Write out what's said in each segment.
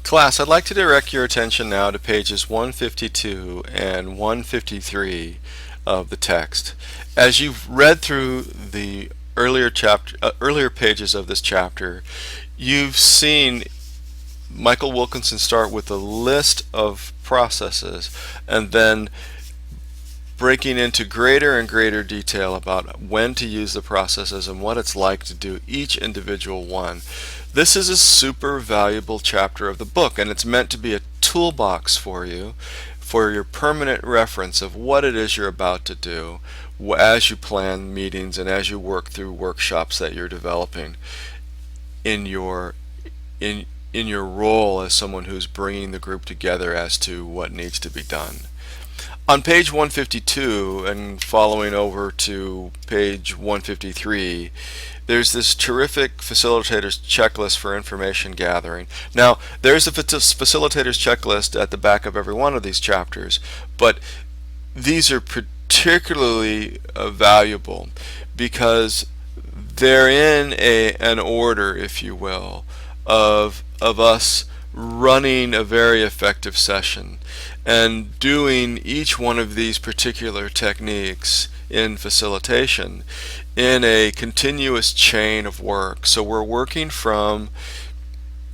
Class, I'd like to direct your attention now to pages 152 and 153 of the text. As you've read through the earlier pages of this chapter, you've seen Michael Wilkinson start with a list of processes and then breaking into greater and greater detail about when to use the processes and what it's like to do each individual one. This is a super valuable chapter of the book, and it's meant to be a toolbox for you for your permanent reference of what it is you're about to do as you plan meetings and as you work through workshops that you're developing in your in your role as someone who's bringing the group together as to what needs to be done. On page 152 and following over to page 153, there's this terrific facilitator's checklist for information gathering. Now, there's a facilitator's checklist at the back of every one of these chapters, but these are particularly valuable because they're in an order, if you will, of us running a very effective session and doing each one of these particular techniques in facilitation in a continuous chain of work. So we're working from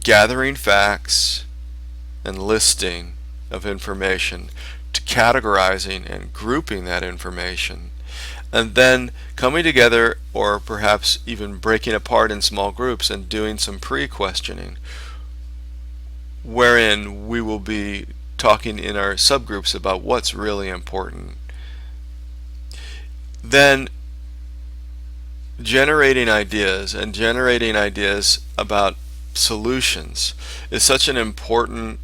gathering facts and listing of information to categorizing and grouping that information, and then coming together or perhaps even breaking apart in small groups and doing some pre-questioning, wherein we will be talking in our subgroups about what's really important. Then generating ideas about solutions is such an important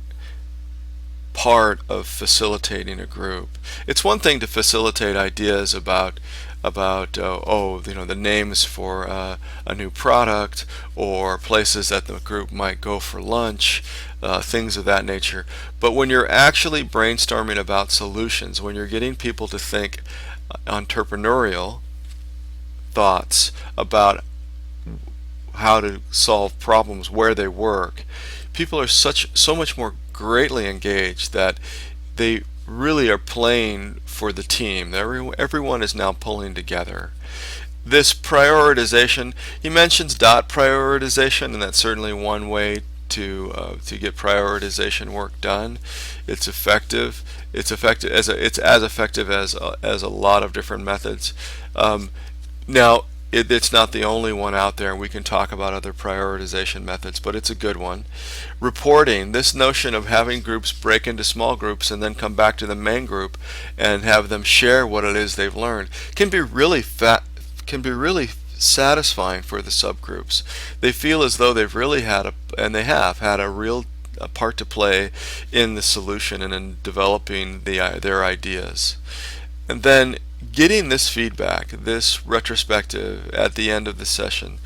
part of facilitating a group. It's one thing to facilitate ideas about the names for a new product or places that the group might go for lunch, things of that nature. But when you're actually brainstorming about solutions, when you're getting people to think entrepreneurial thoughts about how to solve problems where they work, people are so much more greatly engaged that they really are playing for the team. Everyone is now pulling together. This prioritization, he mentions dot prioritization, and that's certainly one way to get prioritization work done. It's effective. It's as effective as a lot of different methods. Now, it's not the only one out there. We can talk about other prioritization methods, but it's a good one. Reporting, this notion of having groups break into small groups and then come back to the main group and have them share what it is they've learned can be really satisfying for the subgroups. They feel as though they've really had a real part to play in the solution and in developing their ideas. And then getting this feedback, this retrospective at the end of the session,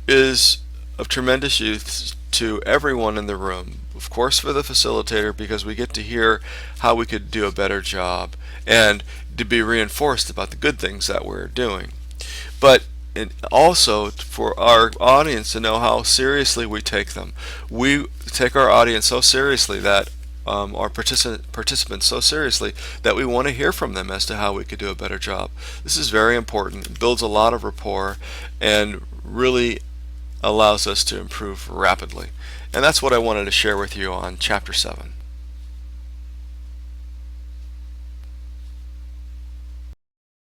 is of tremendous use to everyone in the room. Of course, for the facilitator, because we get to hear how we could do a better job and to be reinforced about the good things that we're doing. But also for our audience to know how seriously we take them. We take our audience so seriously that our participants so seriously that we want to hear from them as to how we could do a better job. This is very important. It builds a lot of rapport and really allows us to improve rapidly. And that's what I wanted to share with you on Chapter 7.